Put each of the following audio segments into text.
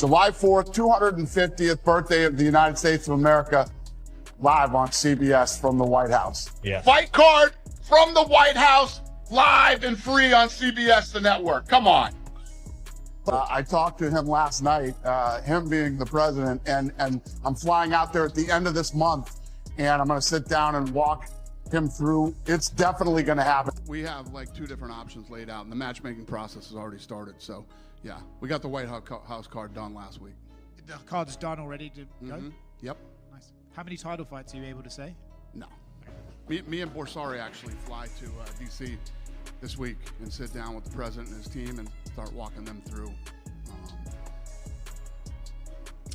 July 4th, 250th birthday of the United States of America, live on CBS from the White House. Yeah. Fight card from the White House, live and free on CBS, the network. Come on. I talked to him last night, him being the president, and I'm flying out there at the end of this month, and I'm going to sit down and walk him through. It's definitely going to happen. We have like 2 different options laid out, and the matchmaking process has already started. So, yeah, we got the White House card done last week. The card's done already to go? Yep. Nice. How many title fights are you able to say? No. Me and Borsari actually fly to D.C. this week and sit down with the president and his team and start walking them through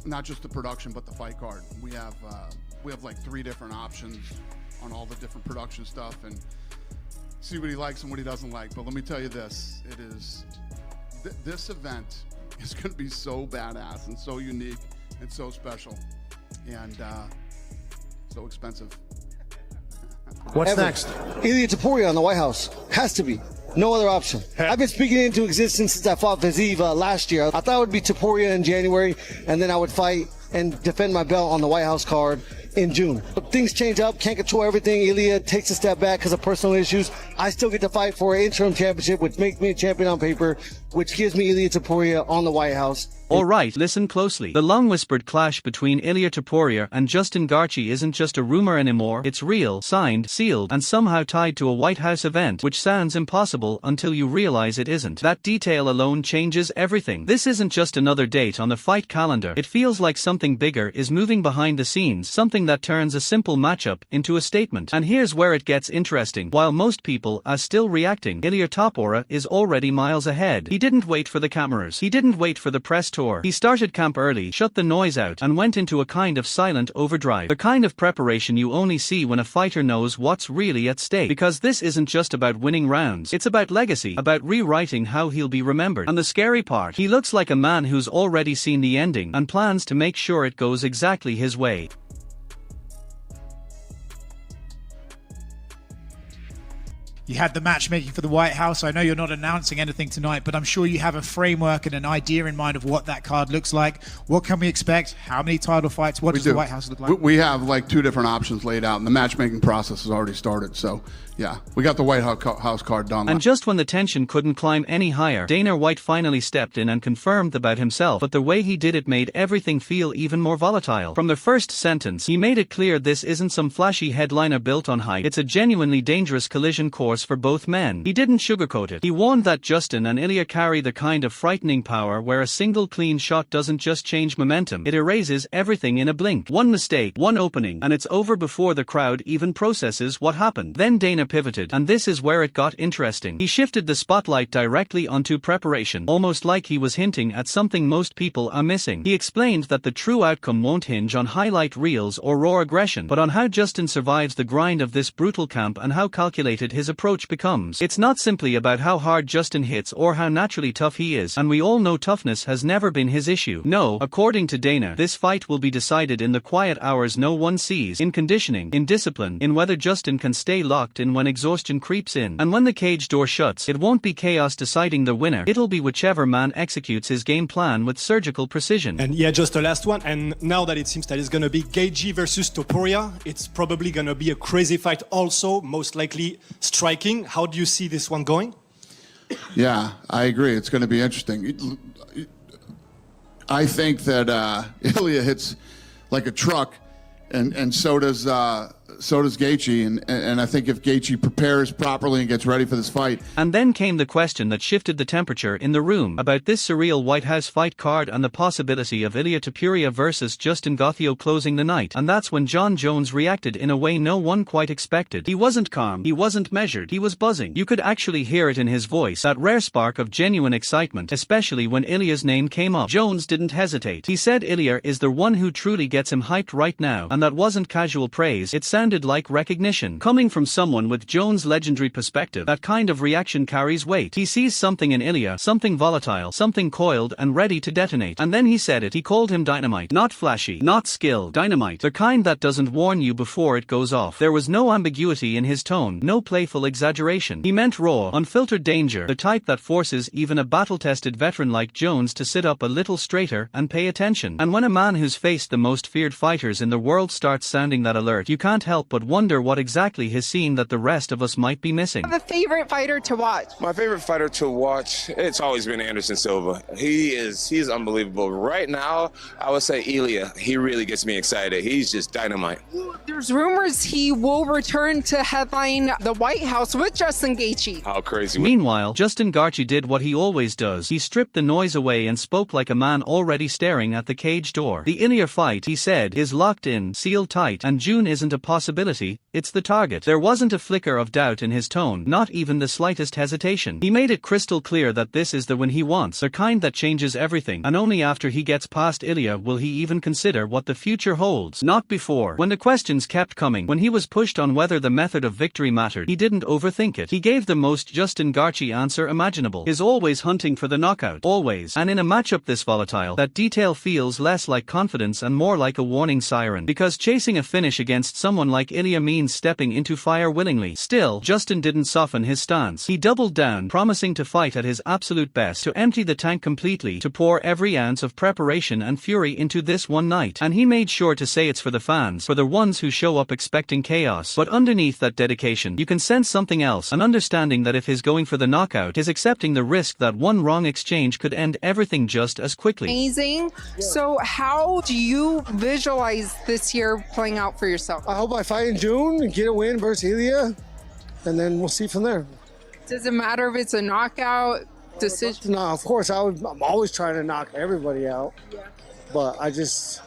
not just the production but the fight card. We have like 3 different options on all the different production stuff and see what he likes and what he doesn't like. But let me tell you this, this event is going to be so badass and so unique and so special and so expensive. What's next? Ilia Topuria on the White House. Has to be. No other option. I've been speaking into existence since I fought Vazeev last year. I thought it would be Topuria in January, and then I would fight and defend my belt on the White House card in June. But things change up, can't control everything. Ilia takes a step back because of personal issues. I still get to fight for an interim championship, which makes me a champion on paper, which gives me Ilia Topuria on the White House. Alright, listen closely. The long-whispered clash between Ilia Topuria and Justin Gaethje isn't just a rumor anymore, it's real, signed, sealed, and somehow tied to a White House event, which sounds impossible until you realize it isn't. That detail alone changes everything. This isn't just another date on the fight calendar, it feels like something bigger is moving behind the scenes, something that turns a simple matchup into a statement. And here's where it gets interesting. While most people are still reacting, Ilia Topuria is already miles ahead. He didn't wait for the cameras. He didn't wait for the press tour. He started camp early, shut the noise out, and went into a kind of silent overdrive. The kind of preparation you only see when a fighter knows what's really at stake. Because this isn't just about winning rounds, it's about legacy, about rewriting how he'll be remembered. And the scary part, he looks like a man who's already seen the ending, and plans to make sure it goes exactly his way. You had the matchmaking for the White House. I know you're not announcing anything tonight, but I'm sure you have a framework and an idea in mind of what that card looks like. What can we expect? How many title fights? What does the White House look like? We have like 2 different options laid out, and the matchmaking process has already started. So, yeah, we got the White House card done. And just when the tension couldn't climb any higher, Dana White finally stepped in and confirmed about himself, but the way he did it made everything feel even more volatile. From the first sentence, he made it clear this isn't some flashy headliner built on hype. It's a genuinely dangerous collision course for both men. He didn't sugarcoat it. He warned that Justin and Ilia carry the kind of frightening power where a single clean shot doesn't just change momentum, it erases everything in a blink. One mistake, one opening, and it's over before the crowd even processes what happened. Then Dana pivoted, and this is where it got interesting. He shifted the spotlight directly onto preparation, almost like he was hinting at something most people are missing. He explained that the true outcome won't hinge on highlight reels or raw aggression, but on how Justin survives the grind of this brutal camp and how calculated his approach becomes. It's not simply about how hard Justin hits or how naturally tough he is, and we all know toughness has never been his issue. No, according to Dana, this fight will be decided in the quiet hours no one sees, in conditioning, in discipline, in whether Justin can stay locked in when exhaustion creeps in. And when the cage door shuts, it won't be chaos deciding the winner, it'll be whichever man executes his game plan with surgical precision. And yeah, just the last one, and now that it seems that it's gonna be Gaethje versus Topuria, it's probably gonna be a crazy fight also, most likely striking. How do you see this one going? Yeah, I agree. It's going to be interesting. I think that Ilia hits like a truck, and so does Gaethje, and I think if Gaethje prepares properly and gets ready for this fight. And then came the question that shifted the temperature in the room about this surreal White House fight card and the possibility of Ilia Topuria versus Justin Gaethje closing the night. And that's when Jon Jones reacted in a way no one quite expected. He wasn't calm, he wasn't measured, he was buzzing. You could actually hear it in his voice, that rare spark of genuine excitement, especially when Ilia's name came up. Jones didn't hesitate. He said Ilia is the one who truly gets him hyped right now, and that wasn't casual praise, it sounded like recognition. Coming from someone with Jones' legendary perspective, that kind of reaction carries weight. He sees something in Ilia, something volatile, something coiled and ready to detonate. And then he said it. He called him dynamite. Not flashy, not skill, dynamite. The kind that doesn't warn you before it goes off. There was no ambiguity in his tone, no playful exaggeration. He meant raw, unfiltered danger, the type that forces even a battle-tested veteran like Jones to sit up a little straighter and pay attention. And when a man who's faced the most feared fighters in the world starts sounding that alert, you can't help but wonder what exactly he's seen that the rest of us might be missing. The favorite fighter to watch? My favorite fighter to watch, it's always been Anderson Silva. He's unbelievable. Right now, I would say Ilia. He really gets me excited. He's just dynamite. There's rumors he will return to headline the White House with Justin Gaethje. How crazy. Meanwhile, Justin Gaethje did what he always does. He stripped the noise away and spoke like a man already staring at the cage door. The Ilia fight, he said, is locked in, sealed tight, and June isn't a possibility, it's the target. There wasn't a flicker of doubt in his tone, not even the slightest hesitation. He made it crystal clear that this is the win he wants, the kind that changes everything, and only after he gets past Ilia will he even consider what the future holds. Not before. When the questions kept coming, when he was pushed on whether the method of victory mattered, he didn't overthink it. He gave the most Justin Gaethje answer imaginable. Is always hunting for the knockout. Always. And in a matchup this volatile, that detail feels less like confidence and more like a warning siren. Because chasing a finish against someone like Ilia means stepping into fire willingly. Still, Justin didn't soften his stance. He doubled down, promising to fight at his absolute best, to empty the tank completely, to pour every ounce of preparation and fury into this one night. And he made sure to say it's for the fans, for the ones who show up expecting chaos. But underneath that dedication, you can sense something else, an understanding that if he's going for the knockout, he's accepting the risk that one wrong exchange could end everything just as quickly. Amazing. So how do you visualize this year playing out for yourself? I hope I fight in June and get a win versus Ilia, and then we'll see from there. Does it matter if it's a knockout decision? No, of course, I'm always trying to knock everybody out, but I just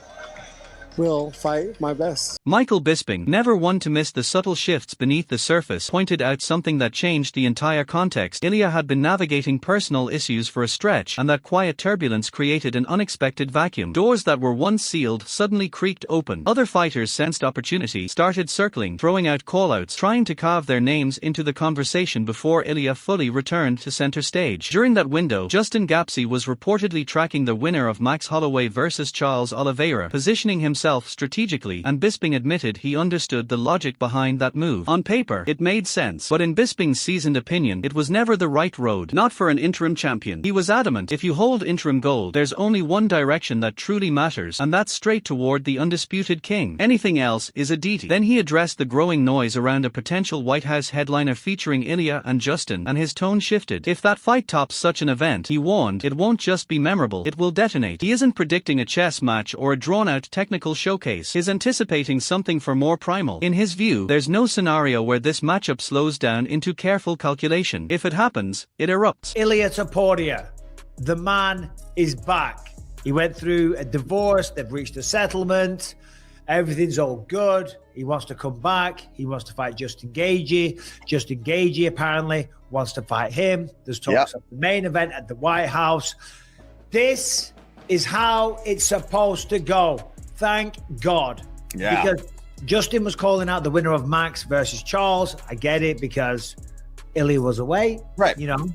will fight my best. Michael Bisping, never one to miss the subtle shifts beneath the surface, pointed out something that changed the entire context. Ilia had been navigating personal issues for a stretch, and that quiet turbulence created an unexpected vacuum. Doors that were once sealed suddenly creaked open. Other fighters sensed opportunity, started circling, throwing out callouts, trying to carve their names into the conversation before Ilia fully returned to center stage. During that window, Justin Gaethje was reportedly tracking the winner of Max Holloway versus Charles Oliveira, positioning himself strategically, and Bisping admitted he understood the logic behind that move. On paper, it made sense, but in Bisping's seasoned opinion, it was never the right road, not for an interim champion. He was adamant, if you hold interim gold, there's only one direction that truly matters, and that's straight toward the undisputed king. Anything else is a deity. Then he addressed the growing noise around a potential White House headliner featuring Ilia and Justin, and his tone shifted. If that fight tops such an event, he warned, it won't just be memorable, it will detonate. He isn't predicting a chess match or a drawn-out technical showcase. He's anticipating something for more primal. In his view, there's no scenario where this matchup slows down into careful calculation. If it happens, it erupts. Ilia Topuria, the man is back. He went through a divorce, they've reached a settlement, everything's all good. He wants to come back, he wants to fight Justin Gaethje. Justin Gaethje apparently wants to fight him. There's talks of the main event at the White House. This is how it's supposed to go. Thank God. Yeah. Because Justin was calling out the winner of Max versus Charles. I get it because Ilia was away. Right. You know?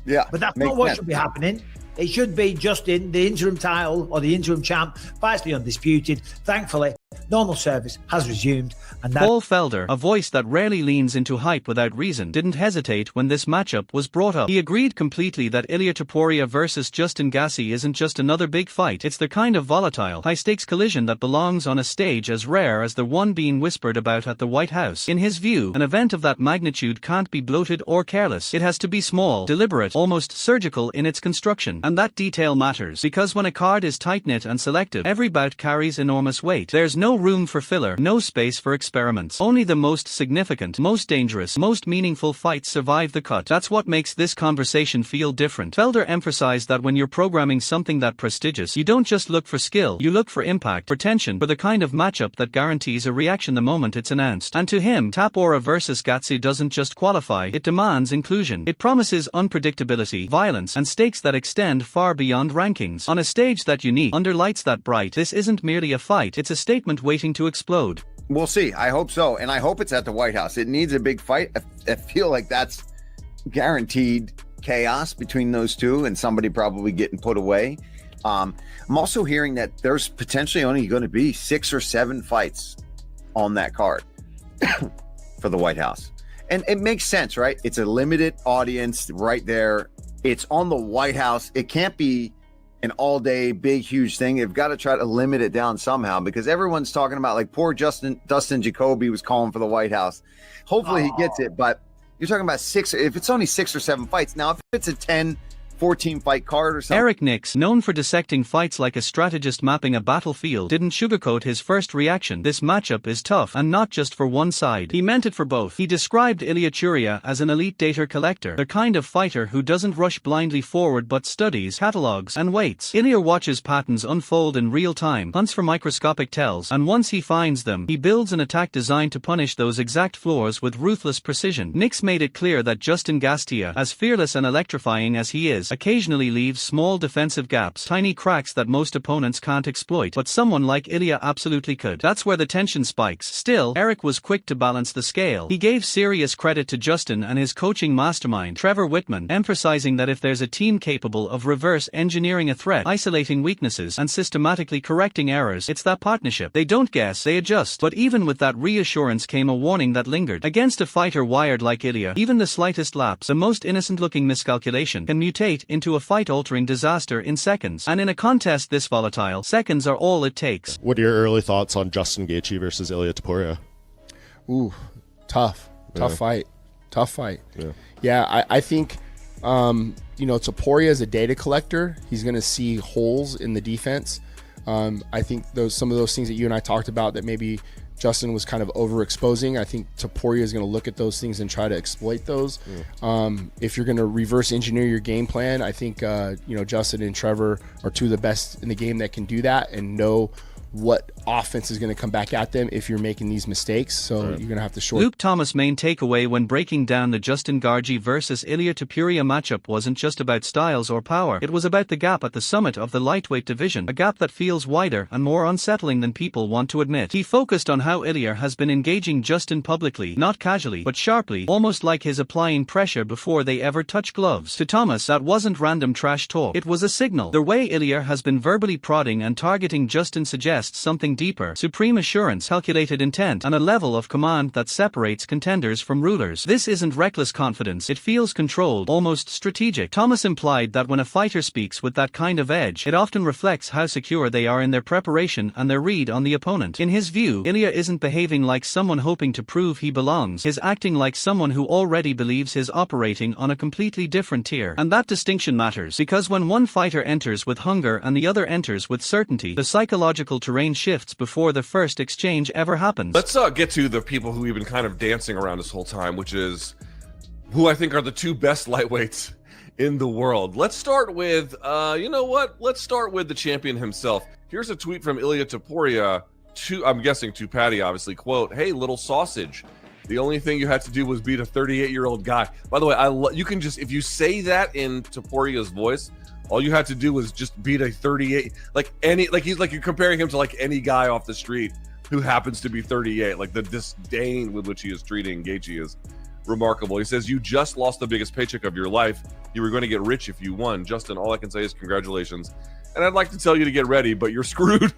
Yeah. But that's not what should be happening. It should be Justin, the interim title or the interim champ, fights the undisputed. Thankfully, normal service has resumed. And Paul Felder, a voice that rarely leans into hype without reason, didn't hesitate when this matchup was brought up. He agreed completely that Ilia Topuria versus Justin Gaethje isn't just another big fight. It's the kind of volatile, high-stakes collision that belongs on a stage as rare as the one being whispered about at the White House. In his view, an event of that magnitude can't be bloated or careless. It has to be small, deliberate, almost surgical in its construction. And that detail matters, because when a card is tight-knit and selective, every bout carries enormous weight. There's no room for filler, no space for experiments. Only the most significant, most dangerous, most meaningful fights survive the cut. That's what makes this conversation feel different. Felder emphasized that when you're programming something that prestigious, you don't just look for skill, you look for impact, for tension, for the kind of matchup that guarantees a reaction the moment it's announced. And to him, Topuria versus Gaethje doesn't just qualify, it demands inclusion. It promises unpredictability, violence, and stakes that extend far beyond rankings. On a stage that unique, under lights that bright, this isn't merely a fight, it's a statement waiting to explode. We'll see. I hope so. And I hope it's at the White House. It needs a big fight. I feel like that's guaranteed chaos between those two and somebody probably getting put away. I'm also hearing that there's potentially only going to be 6 or 7 fights on that card for the White House. And it makes sense, right? It's a limited audience right there. It's on the White House. It can't be an all-day, big, huge thing. They've got to try to limit it down somehow, because everyone's talking about, like, poor Dustin Jacoby was calling for the White House. Hopefully he gets it, but you're talking about 6. If it's only 6 or 7 fights. Now, if it's a 10, 14 fight card or something. Eric Nix, known for dissecting fights like a strategist mapping a battlefield, didn't sugarcoat his first reaction. This matchup is tough, and not just for one side. He meant it for both. He described Ilia Topuria as an elite data collector, the kind of fighter who doesn't rush blindly forward but studies, catalogs, and waits. Ilia watches patterns unfold in real time, hunts for microscopic tells, and once he finds them, he builds an attack designed to punish those exact flaws with ruthless precision. Nix made it clear that Justin Gaethje, as fearless and electrifying as he is, occasionally leaves small defensive gaps, tiny cracks that most opponents can't exploit, but someone like Ilia absolutely could. That's where the tension spikes. Still, Eric was quick to balance the scale. He gave serious credit to Justin and his coaching mastermind, Trevor Whitman, emphasizing that if there's a team capable of reverse engineering a threat, isolating weaknesses, and systematically correcting errors, it's that partnership. They don't guess, they adjust. But even with that reassurance came a warning that lingered. Against a fighter wired like Ilia, even the slightest lapse, the most innocent-looking miscalculation, can mutate into a fight-altering disaster in seconds. And in a contest this volatile, seconds are all it takes. What are your early thoughts on Justin Gaethje versus Ilia Topuria? Ooh, tough fight. Tough fight. Yeah, I think, Topuria is a data collector. He's going to see holes in the defense. I think some of those things that you and I talked about that maybe Justin was kind of overexposing. I think Topuria is going to look at those things and try to exploit those. If you're going to reverse engineer your game plan, I think Justin and Trevor are two of the best in the game that can do that and know what offense is going to come back at them if you're making these mistakes. So you're going to have to short. Luke Thomas' main takeaway when breaking down the Justin Gaethje versus Ilia Topuria matchup wasn't just about styles or power. It was about the gap at the summit of the lightweight division, a gap that feels wider and more unsettling than people want to admit. He focused on how Ilia has been engaging Justin publicly, not casually, but sharply, almost like he's applying pressure before they ever touch gloves. To Thomas, that wasn't random trash talk. It was a signal. The way Ilia has been verbally prodding and targeting Justin suggests something deeper: supreme assurance, calculated intent, and a level of command that separates contenders from rulers. This isn't reckless confidence, it feels controlled, almost strategic. Thomas implied that when a fighter speaks with that kind of edge, it often reflects how secure they are in their preparation and their read on the opponent. In his view, Ilia isn't behaving like someone hoping to prove he belongs, he's acting like someone who already believes he's operating on a completely different tier. And that distinction matters, because when one fighter enters with hunger and the other enters with certainty, the psychological terrain shifts before the first exchange ever happens. Let's get to the people who we've been kind of dancing around this whole time, which is who I think are the two best lightweights in the world. Let's start with, Let's start with the champion himself. Here's a tweet from Ilia Topuria I'm guessing to Patty, obviously, quote, "Hey, little sausage. The only thing you had to do was beat a 38-year-old guy." By the way, you can just, if you say that in Topuria's voice, all you had to do was just beat a 38, you're comparing him to like any guy off the street who happens to be 38. Like the disdain with which he is treating Gaethje is remarkable. He says, "You just lost the biggest paycheck of your life. You were going to get rich if you won. Justin, all I can say is congratulations. And I'd like to tell you to get ready, but you're screwed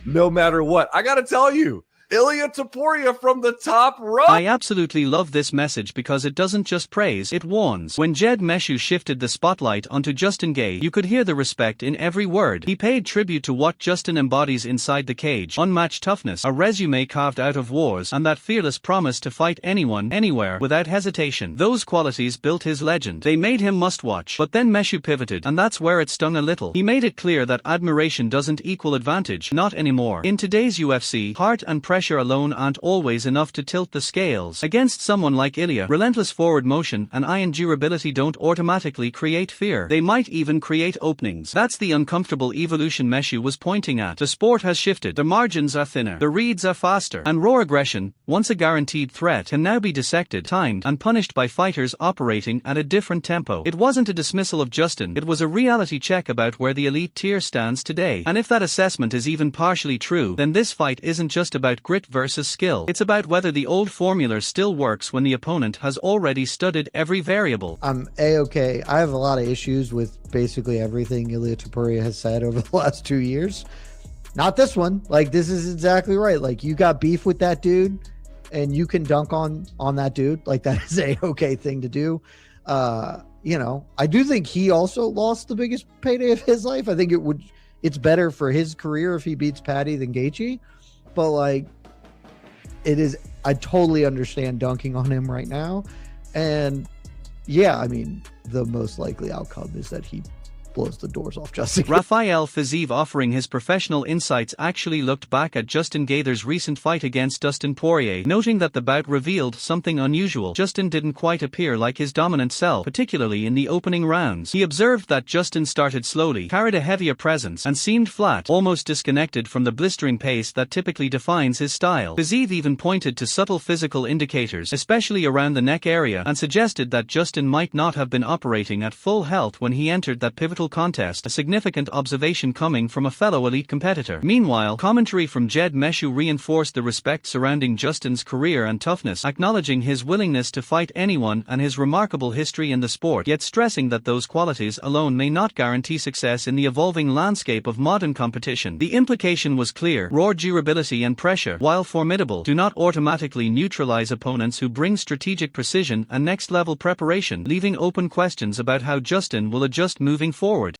no matter what." I got to tell you, Ilia Topuria from the top row. I absolutely love this message because it doesn't just praise, it warns. When Jed Meshew shifted the spotlight onto Justin Gaethje, you could hear the respect in every word. He paid tribute to what Justin embodies inside the cage: unmatched toughness, a resume carved out of wars, and that fearless promise to fight anyone, anywhere, without hesitation. Those qualities built his legend. They made him must-watch. But then Meshew pivoted, and that's where it stung a little. He made it clear that admiration doesn't equal advantage. Not anymore. In today's UFC, heart and pressure alone aren't always enough to tilt the scales. Against someone like Ilia, relentless forward motion and iron durability don't automatically create fear. They might even create openings. That's the uncomfortable evolution Meshew was pointing at. The sport has shifted. The margins are thinner. The reads are faster. And raw aggression, once a guaranteed threat, can now be dissected, timed, and punished by fighters operating at a different tempo. It wasn't a dismissal of Justin. It was a reality check about where the elite tier stands today. And if that assessment is even partially true, then this fight isn't just about grit versus skill. It's about whether the old formula still works when the opponent has already studied every variable. I'm A-okay. I have a lot of issues with basically everything Ilia Topuria has said over the last 2 years. Not this one. Like, this is exactly right. Like, you got beef with that dude and you can dunk on that dude. Like, that is A-okay thing to do. You know, I do think he also lost the biggest payday of his life. I think it's better for his career if he beats Patty than Gaethje, but like, I totally understand dunking on him right now. And yeah, I mean, the most likely outcome is that he blows the doors off Justin. Rafael Fiziev, offering his professional insights, actually looked back at Justin Gaethje's recent fight against Dustin Poirier, noting that the bout revealed something unusual. Justin didn't quite appear like his dominant self, particularly in the opening rounds. He observed that Justin started slowly, carried a heavier presence, and seemed flat, almost disconnected from the blistering pace that typically defines his style. Fiziev even pointed to subtle physical indicators, especially around the neck area, and suggested that Justin might not have been operating at full health when he entered that pivotal contest, a significant observation coming from a fellow elite competitor. Meanwhile, commentary from Jed Meshew reinforced the respect surrounding Justin's career and toughness, acknowledging his willingness to fight anyone and his remarkable history in the sport, yet stressing that those qualities alone may not guarantee success in the evolving landscape of modern competition. The implication was clear: raw durability and pressure, while formidable, do not automatically neutralize opponents who bring strategic precision and next-level preparation, leaving open questions about how Justin will adjust moving forward.